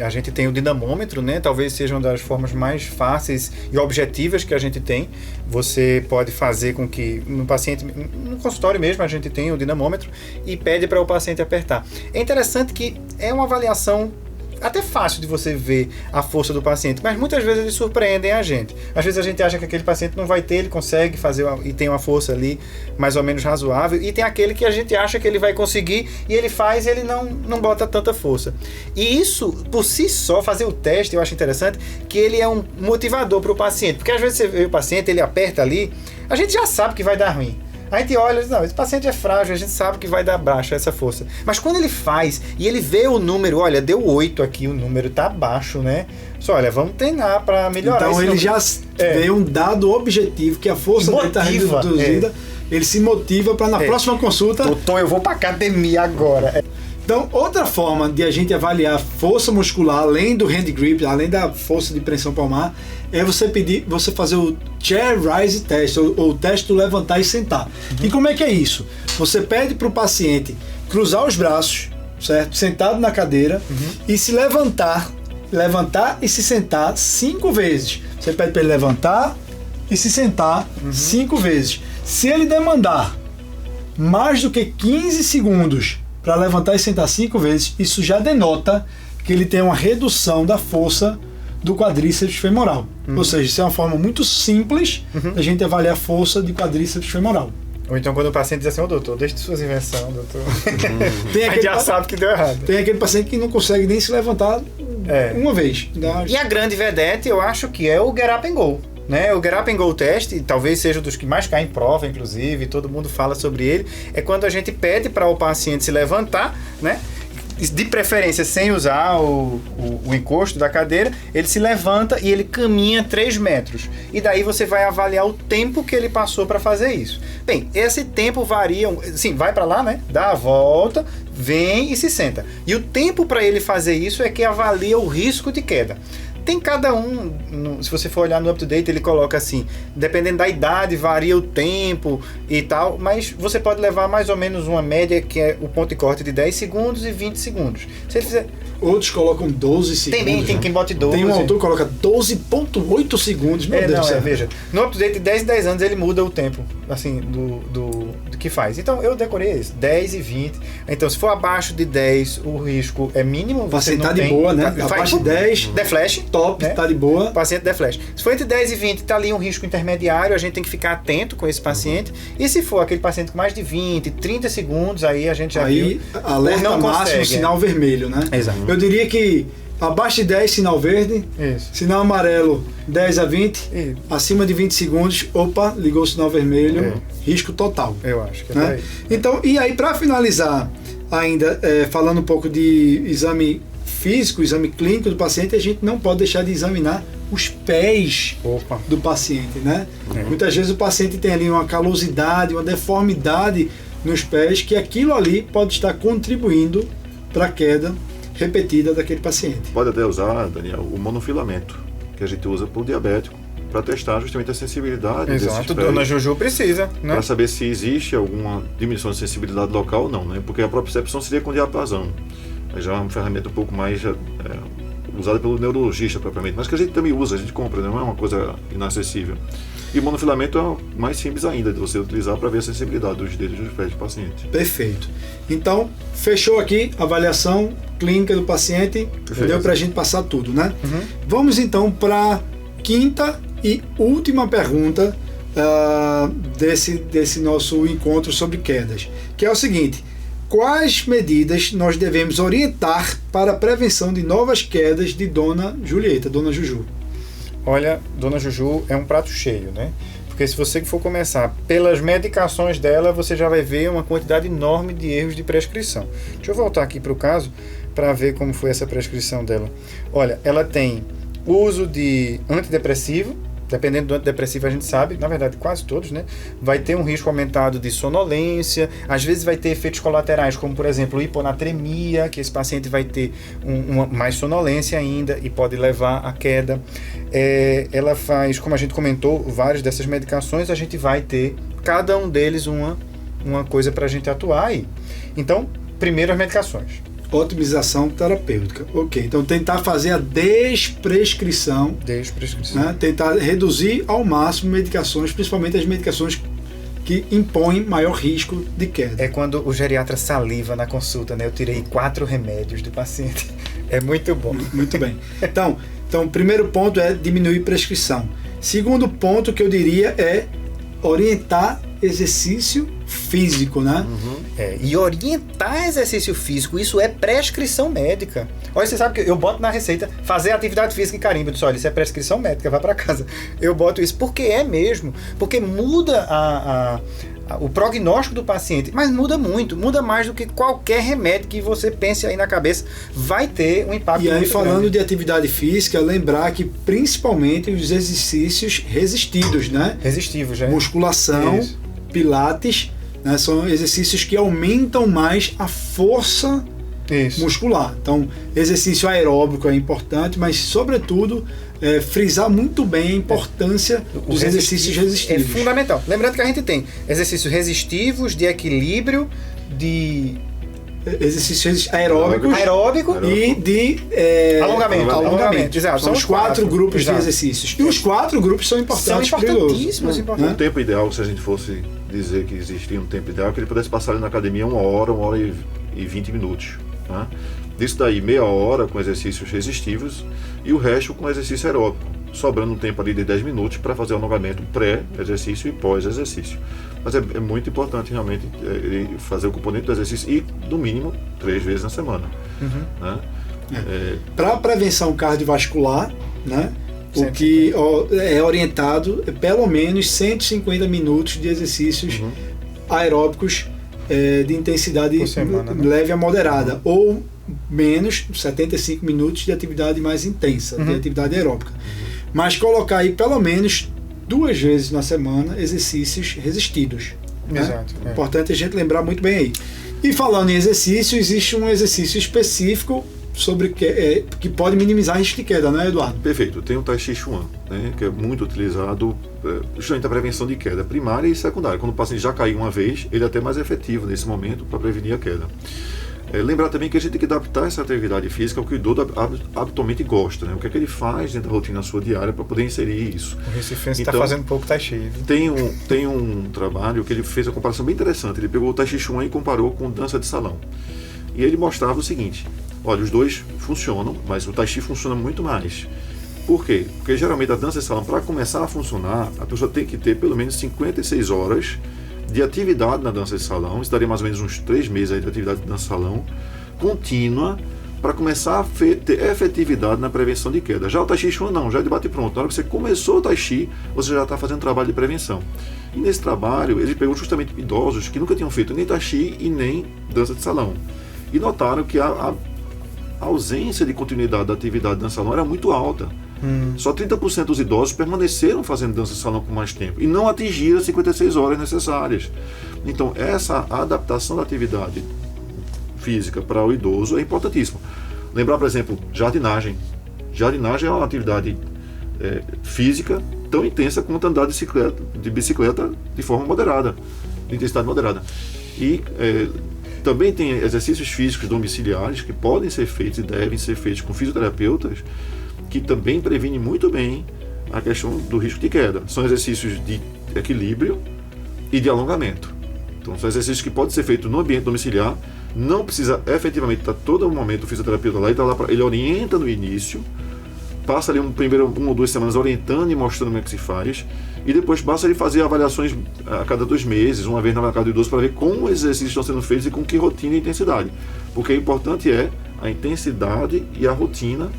A gente tem o dinamômetro, né? Talvez seja uma das formas mais fáceis e objetivas que a gente tem. Você pode fazer com que no paciente, no consultório mesmo, a gente tem o dinamômetro e pede para o paciente apertar. É interessante que é uma avaliação até fácil de você ver a força do paciente, mas muitas vezes eles surpreendem a gente. Às vezes a gente acha que aquele paciente não vai ter, ele consegue fazer e tem uma força ali mais ou menos razoável, e tem aquele que a gente acha que ele vai conseguir e ele faz e ele não bota tanta força. E isso, por si só, fazer o teste, eu acho interessante, que ele é um motivador para o paciente, porque às vezes você vê o paciente, ele aperta ali, a gente já sabe que vai dar ruim. A gente olha e diz, não, esse paciente é frágil, a gente sabe que vai dar baixa essa força. Mas quando ele faz e ele vê o número, olha, deu 8 aqui, o número tá baixo, né? Só, olha, vamos treinar para melhorar. Então ele já vê um dado objetivo, que a força dele está reduzida, ele se motiva para na próxima consulta... Doutor, eu vou para academia agora. Então, outra forma de a gente avaliar força muscular, além do hand grip, além da força de pressão palmar, é você fazer o chair rise test, ou o teste do levantar e sentar. E como é que é isso? Você pede para o paciente cruzar os braços, certo? Sentado na cadeira, e se levantar e se sentar 5 vezes. Você pede para ele levantar e se sentar 5 vezes. Se ele demandar mais do que 15 segundos para levantar e sentar 5 vezes, isso já denota que ele tem uma redução da força do quadríceps femoral. Ou seja, isso é uma forma muito simples da gente avaliar a força de quadríceps femoral. Ou então quando o paciente diz assim, doutor, deixe de suas invenções, doutor. A gente já sabe que deu errado. Tem aquele paciente que não consegue nem se levantar uma vez. E a grande vedete, eu acho que é o Get Up and Go. Né? O Get Up and Go Test, talvez seja um dos que mais cai em prova, inclusive, todo mundo fala sobre ele, é quando a gente pede para o paciente se levantar, né? De preferência sem usar o encosto da cadeira, ele se levanta e ele caminha 3 metros. E daí você vai avaliar o tempo que ele passou para fazer isso. Bem, esse tempo varia, sim, vai para lá, né? Dá a volta, vem e se senta. E o tempo para ele fazer isso é que avalia o risco de queda. Tem cada um, se você for olhar no UpToDate, ele coloca assim, dependendo da idade, varia o tempo e tal, mas você pode levar mais ou menos uma média, que é o ponto de corte de 10 segundos e 20 segundos. Se ele fizer... Outros colocam 12 segundos. Tem quem bote 12. Tem um autor que coloca 12,8 segundos. Meu Deus do céu. Veja, no UpToDate de 10 em 10 anos ele muda o tempo, assim, do que faz. Então eu decorei isso, 10 e 20. Então se for abaixo de 10, o risco é mínimo. Você tá de boa, né? Abaixo de 10, deflash. Top, né? Tá de boa. Paciente deflash. Se for entre 10 e 20, tá ali um risco intermediário, a gente tem que ficar atento com esse paciente. E se for aquele paciente com mais de 20, 30 segundos, aí a gente já viu. Alerta não máximo, consegue, sinal vermelho, né? Exato. Eu diria que abaixo de 10, sinal verde. Isso. Sinal amarelo, 10 a 20. Isso. Acima de 20 segundos, opa, ligou o sinal vermelho. Risco total. Eu acho que é né? Então, e aí para finalizar, ainda falando um pouco de exame físico, o exame clínico do paciente, a gente não pode deixar de examinar os pés Opa. do paciente, né? Muitas vezes o paciente tem ali uma calosidade, uma deformidade nos pés, que aquilo ali pode estar contribuindo para a queda repetida daquele paciente. Pode até usar, Daniel, o monofilamento, que a gente usa para o diabético, para testar justamente a sensibilidade desses Exato, pés, Dona Juju precisa, né? para saber se existe alguma diminuição de sensibilidade local ou não, né? Porque a propriocepção seria com diapasão. Já é uma ferramenta um pouco mais usada pelo neurologista propriamente, mas que a gente também usa, a gente compra, não é uma coisa inacessível. E o monofilamento é mais simples ainda de você utilizar para ver a sensibilidade dos dedos dos pés do paciente. Perfeito. Então, fechou aqui a avaliação clínica do paciente, deu para a gente passar tudo, né? Vamos então para a quinta e última pergunta desse nosso encontro sobre quedas, que é o seguinte: quais medidas nós devemos orientar para a prevenção de novas quedas de Dona Julieta, Dona Juju? Olha, Dona Juju é um prato cheio, né? Porque se você for começar pelas medicações dela, você já vai ver uma quantidade enorme de erros de prescrição. Deixa eu voltar aqui para o caso para ver como foi essa prescrição dela. Olha, ela tem uso de antidepressivo. Dependendo do antidepressivo, a gente sabe, na verdade quase todos, né? Vai ter um risco aumentado de sonolência, às vezes vai ter efeitos colaterais, como por exemplo hiponatremia, que esse paciente vai ter mais sonolência ainda e pode levar à queda. Ela faz, como a gente comentou, várias dessas medicações, a gente vai ter cada um deles uma coisa para a gente atuar aí. Então, primeiro as medicações. Otimização terapêutica. Ok, então tentar fazer a desprescrição. Né? Tentar reduzir ao máximo medicações, principalmente as medicações que impõem maior risco de queda. É quando o geriatra saliva na consulta, né? Eu tirei 4 remédios do paciente. É muito bom. Muito bem. Então, primeiro ponto é diminuir prescrição. Segundo ponto que eu diria é orientar exercício físico, né? E orientar exercício físico, isso é prescrição médica. Olha, você sabe que eu boto na receita fazer atividade física e carimbo. Eu disse, olha, isso é prescrição médica, vai para casa. Eu boto isso porque é mesmo, porque muda o prognóstico do paciente, mas muda muito, muda mais do que qualquer remédio que você pense aí na cabeça, vai ter um impacto. E aí, falando grande. de atividade física, lembrar que principalmente os exercícios resistidos, né? Resistivos, né? Musculação, Isso. pilates, né? São exercícios que aumentam mais a força muscular. Então, exercício aeróbico é importante, mas sobretudo frisar muito bem a importância dos exercícios resistivos. É fundamental. Lembrando que a gente tem exercícios resistivos, de equilíbrio, de exercícios aeróbicos e de alongamento. Exato. São os 4 grupos de exercícios. E os 4 grupos são importantes. São importantíssimos. Um tempo ideal, se a gente fosse dizer que existia um tempo ideal, que ele pudesse passar ali na academia 1 hora e 20 minutos. Né? Disso daí, meia hora com exercícios resistivos e o resto com exercício aeróbico, sobrando um tempo ali de 10 minutos para fazer o alongamento pré-exercício e pós-exercício. Mas é muito importante realmente fazer o componente do exercício e, no mínimo, 3 vezes na semana. Né? Para prevenção cardiovascular, né? O que é orientado é pelo menos 150 minutos de exercícios aeróbicos de intensidade por semana, né? leve a moderada, ou menos 75 minutos de atividade mais intensa, de atividade aeróbica. Mas colocar aí pelo menos 2 vezes na semana exercícios resistidos. Né? Exato. Importante a gente lembrar muito bem aí. E falando em exercício, existe um exercício específico sobre que pode minimizar a risco de queda, não é, Eduardo? Perfeito. Tem o Tai Chi Chuan, né, que é muito utilizado justamente a prevenção de queda primária e secundária. Quando o paciente já caiu uma vez, ele é até mais efetivo nesse momento para prevenir a queda. Lembrar também que a gente tem que adaptar essa atividade física ao que o idoso habitualmente gosta, né? O que é que ele faz dentro da rotina sua diária para poder inserir isso. O Recifense então, está fazendo pouco Tai Chi. Tem um trabalho que ele fez uma comparação bem interessante. Ele pegou o Tai Chi Chuan e comparou com dança de salão. E ele mostrava o seguinte: olha, os dois funcionam, mas o Tai Chi funciona muito mais. Por quê? Porque geralmente a dança de salão, para começar a funcionar, a pessoa tem que ter pelo menos 56 horas de atividade na dança de salão. Isso daria mais ou menos uns 3 meses aí de atividade de dança de salão contínua para começar a ter efetividade na prevenção de queda. Já o Tai Chi Chuan não, já é de bate pronto. Na hora que você começou o Tai Chi, você já está fazendo trabalho de prevenção. E nesse trabalho, ele pegou justamente idosos que nunca tinham feito nem Tai Chi e nem dança de salão. E notaram que a a ausência de continuidade da atividade de dança salão era muito alta. Só 30% dos idosos permaneceram fazendo dança salão por mais tempo e não atingiram as 56 horas necessárias. Então, essa adaptação da atividade física para o idoso é importantíssima. Lembrar, por exemplo, jardinagem. Jardinagem é uma atividade física tão intensa quanto andar de bicicleta de forma moderada, de intensidade moderada. E também tem exercícios físicos domiciliares que podem ser feitos e devem ser feitos com fisioterapeutas, que também previne muito bem a questão do risco de queda. São exercícios de equilíbrio e de alongamento. Então, são exercícios que podem ser feitos no ambiente domiciliar, não precisa efetivamente estar todo momento o fisioterapeuta lá, ele orienta no início, passa ali uma ou 2 semanas orientando e mostrando como é que se faz, e depois basta ele fazer avaliações a cada 2 meses, uma vez na casa do idoso, para ver como os exercícios estão sendo feitos e com que rotina e intensidade. Porque o importante é a intensidade e a rotina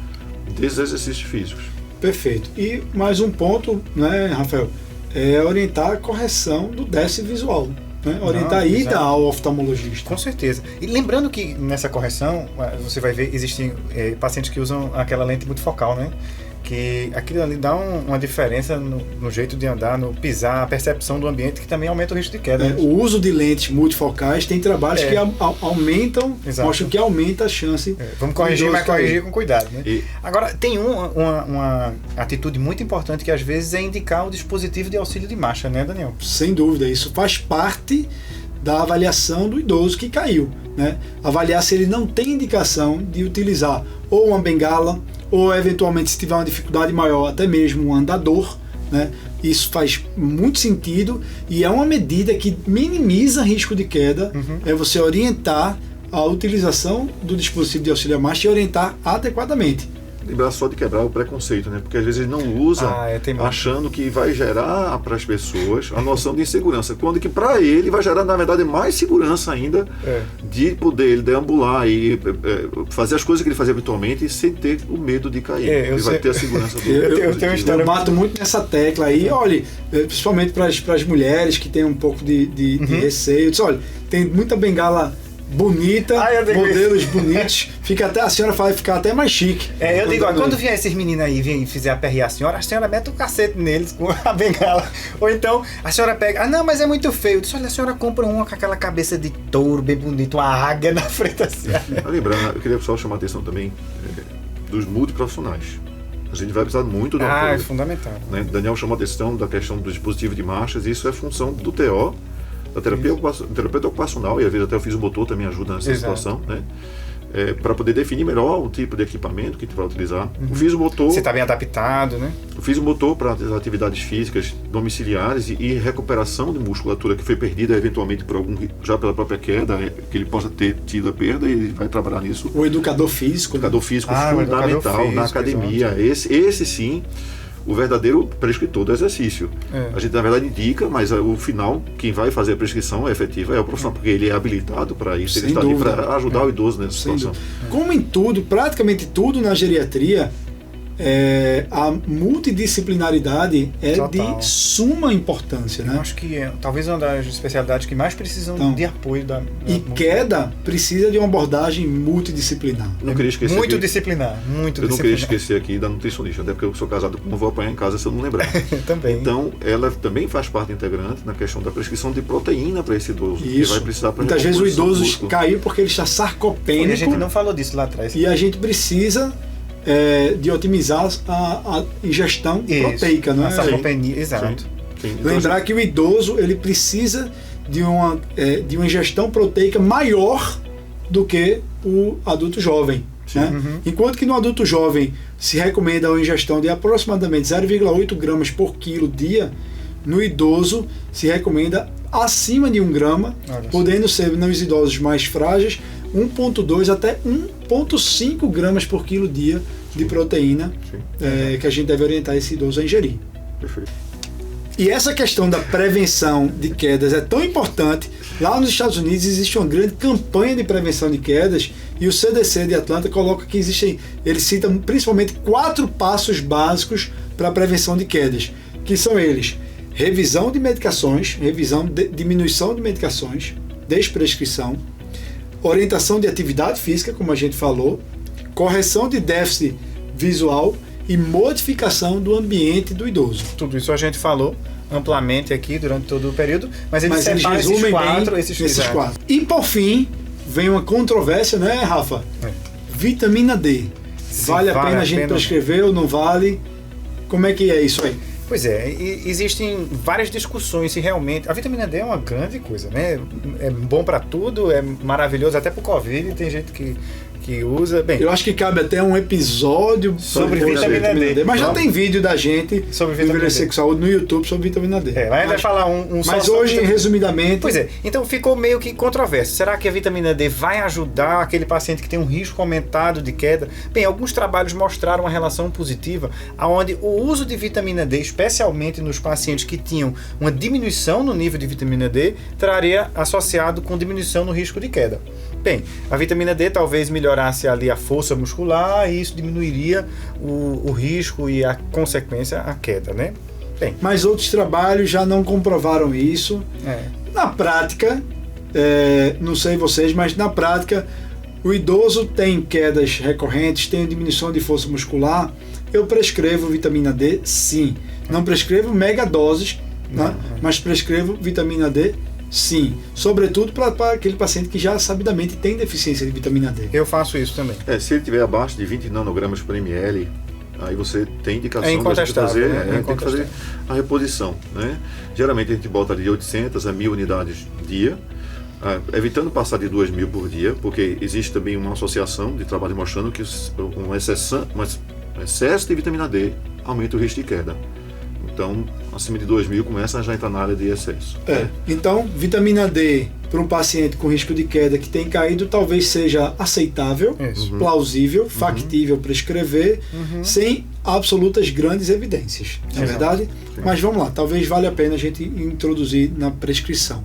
desses exercícios físicos. Perfeito. E mais um ponto, né, Rafael, é orientar a correção do déficit visual. Né? Orientar a ida ao oftalmologista. Com certeza. E lembrando que nessa correção, você vai ver, existem pacientes que usam aquela lente multifocal, né? Que aquilo ali dá uma diferença no jeito de andar, no pisar, a percepção do ambiente, que também aumenta o risco de queda. O uso de lentes multifocais tem trabalhos que aumentam, mostram que aumenta a chance. Vamos corrigir, mas corrigir com cuidado. Né? Agora, tem uma atitude muito importante que às vezes é indicar o dispositivo de auxílio de marcha, né, Daniel? Sem dúvida, isso faz parte da avaliação do idoso que caiu. Né? Avaliar se ele não tem indicação de utilizar ou uma bengala, ou eventualmente, se tiver uma dificuldade maior, até mesmo um andador, né? Isso faz muito sentido e é uma medida que minimiza risco de queda, é você orientar a utilização do dispositivo de auxílio à marcha e orientar adequadamente. Lembrar só de quebrar o preconceito, né? Porque às vezes ele não usa achando que vai gerar para as pessoas a noção de insegurança, quando que para ele vai gerar, na verdade, mais segurança ainda de poder ele deambular e fazer as coisas que ele fazia habitualmente sem ter o medo de cair. Ele vai ter a segurança do eu bato muito nessa tecla aí, olha, principalmente para as mulheres que têm um pouco de receio. Eu disse, olha, tem muita bengala bonita, modelos bonitos, a senhora vai ficar até mais chique. Eu digo, quando vier esses meninos aí e fizer aperrear a senhora mete um cacete neles com a bengala. Ou então a senhora pega, não, mas é muito feio. Eu disse, olha, a senhora compra uma com aquela cabeça de touro bem bonito, uma águia na frente assim. Lembrando, eu queria só chamar a atenção também dos multiprofissionais. A gente vai precisar muito do apoio. É fundamental. Né? Daniel chamou a atenção da questão do dispositivo de marchas, e isso é função do TO, da terapeuta ocupacional, e às vezes até o fisiomotor também ajuda nessa situação, né? Para poder definir melhor o tipo de equipamento que tu vai utilizar. O fisiomotor... Você está bem adaptado, né? O fisiomotor para as atividades físicas domiciliares e recuperação de musculatura que foi perdida eventualmente já pela própria queda, que ele possa ter tido a perda, e ele vai trabalhar nisso. O educador físico. O educador físico fundamental na academia. Esse sim, o verdadeiro prescritor do exercício. A gente, na verdade, indica, mas o final, quem vai fazer a prescrição efetiva é o profissional, porque ele é habilitado para isso, ele está ali para ajudar o idoso nessa situação. Como em tudo, praticamente tudo na geriatria, a multidisciplinaridade é Total. de suma importância. Né? Eu acho que talvez uma das especialidades que mais precisam de apoio da queda precisa de uma abordagem multidisciplinar. Não queria esquecer muito disciplinar. Eu não queria esquecer aqui da nutricionista, até porque eu sou casado, não vou apanhar em casa se eu não lembrar. Também. Então, ela também faz parte integrante na questão da prescrição de proteína para esse idoso. Isso. Que vai precisar para muitas vezes o idoso caiu porque ele está sarcopênico. E a gente não falou disso lá atrás. E a gente precisa de otimizar a ingestão proteica, não é? A sarcopenia, exato. Sim. Lembrar que o idoso ele precisa de uma ingestão proteica maior do que o adulto jovem. Né? Enquanto que no adulto jovem se recomenda uma ingestão de aproximadamente 0,8 gramas por quilo dia, no idoso se recomenda acima de 1 grama, podendo ser nos idosos mais frágeis 1,2 até 1,5 gramas por quilo dia de proteína que a gente deve orientar esse idoso a ingerir. Perfeito. E essa questão da prevenção de quedas é tão importante. Lá nos Estados Unidos existe uma grande campanha de prevenção de quedas e o CDC de Atlanta coloca que existem, ele cita principalmente 4 passos básicos para a prevenção de quedas, que são eles: revisão de medicações, diminuição de medicações, desprescrição, orientação de atividade física, como a gente falou, correção de déficit visual e modificação do ambiente do idoso. Tudo isso a gente falou amplamente aqui durante todo o período, mas eles Eles separam resumem esses nesses quatro. E por fim, vem uma controvérsia, né, Rafa? Vitamina D. Vale a pena a gente prescrever ou não vale? Como é que é isso aí? Pois é, existem várias discussões se realmente... A vitamina D é uma grande coisa, né? É bom para tudo, é maravilhoso, até pro Covid, tem gente que usa. Bem, eu acho que cabe até um episódio sobre vitamina D. Mas já tem vídeo da gente sobre vitamina D com saúde no YouTube sobre vitamina D. Mas a gente vai falar mas hoje, resumidamente... Pois é, então ficou meio que controverso. Será que a vitamina D vai ajudar aquele paciente que tem um risco aumentado de queda? Bem, alguns trabalhos mostraram uma relação positiva, onde o uso de vitamina D, especialmente nos pacientes que tinham uma diminuição no nível de vitamina D, traria associado com diminuição no risco de queda. Bem, a vitamina D talvez melhorasse ali a força muscular e isso diminuiria o risco e a consequência, a queda, né? Bem, mas outros trabalhos já não comprovaram isso. Na prática, não sei vocês, mas na prática, o idoso tem quedas recorrentes, tem diminuição de força muscular, eu prescrevo vitamina D, sim. Não prescrevo megadoses, né? Mas prescrevo vitamina D, sim, sobretudo para aquele paciente que já sabidamente tem deficiência de vitamina D. Eu faço isso também. Se ele tiver abaixo de 20 nanogramas por ml, aí você tem indicação de incontestável, tem que fazer a reposição, né? Geralmente a gente bota ali de 800 a 1000 unidades dia, evitando passar de 2000 por dia, porque existe também uma associação de trabalho mostrando que um excesso de vitamina D aumenta o risco de queda. Então, acima de 2000 começa a já entrar na área de excesso. Então, vitamina D para um paciente com risco de queda que tem caído talvez seja aceitável, plausível, factível prescrever, sem absolutas grandes evidências, não é verdade? Sim. Mas vamos lá, talvez valha a pena a gente introduzir na prescrição.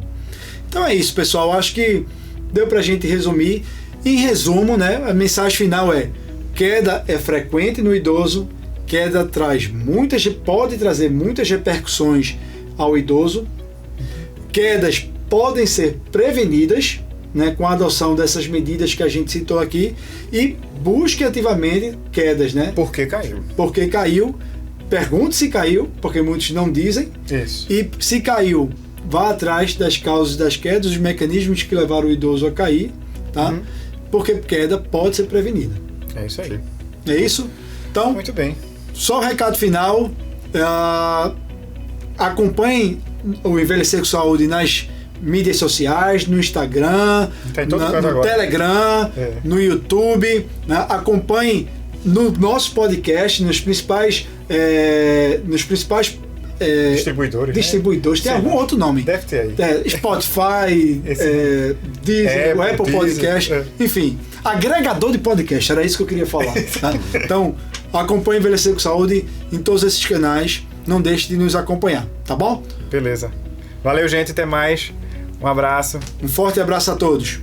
Então é isso, pessoal. Acho que deu para a gente resumir. Em resumo, né, a mensagem final é: queda é frequente no idoso. Queda pode trazer muitas repercussões ao idoso. Quedas podem ser prevenidas, né, com a adoção dessas medidas que a gente citou aqui, e busque ativamente quedas, né? Por que caiu? Porque caiu. Pergunte se caiu, porque muitos não dizem. Isso. E se caiu, vá atrás das causas das quedas, os mecanismos que levaram o idoso a cair, tá? Porque queda pode ser prevenida. É isso aí. É isso? Então, muito bem. Só o recado final, acompanhem o Envelhecer com Saúde nas mídias sociais, no Instagram, no Telegram, no YouTube, né? Acompanhem no nosso podcast, nos principais distribuidores. Tem algum outro nome? Deve ter aí. Spotify, Deezer, o Apple Podcast, enfim, agregador de podcast, era isso que eu queria falar. Tá? Então, acompanhe Envelhecer com Saúde em todos esses canais, não deixe de nos acompanhar, tá bom? Beleza. Valeu, gente, até mais. Um abraço. Um forte abraço a todos.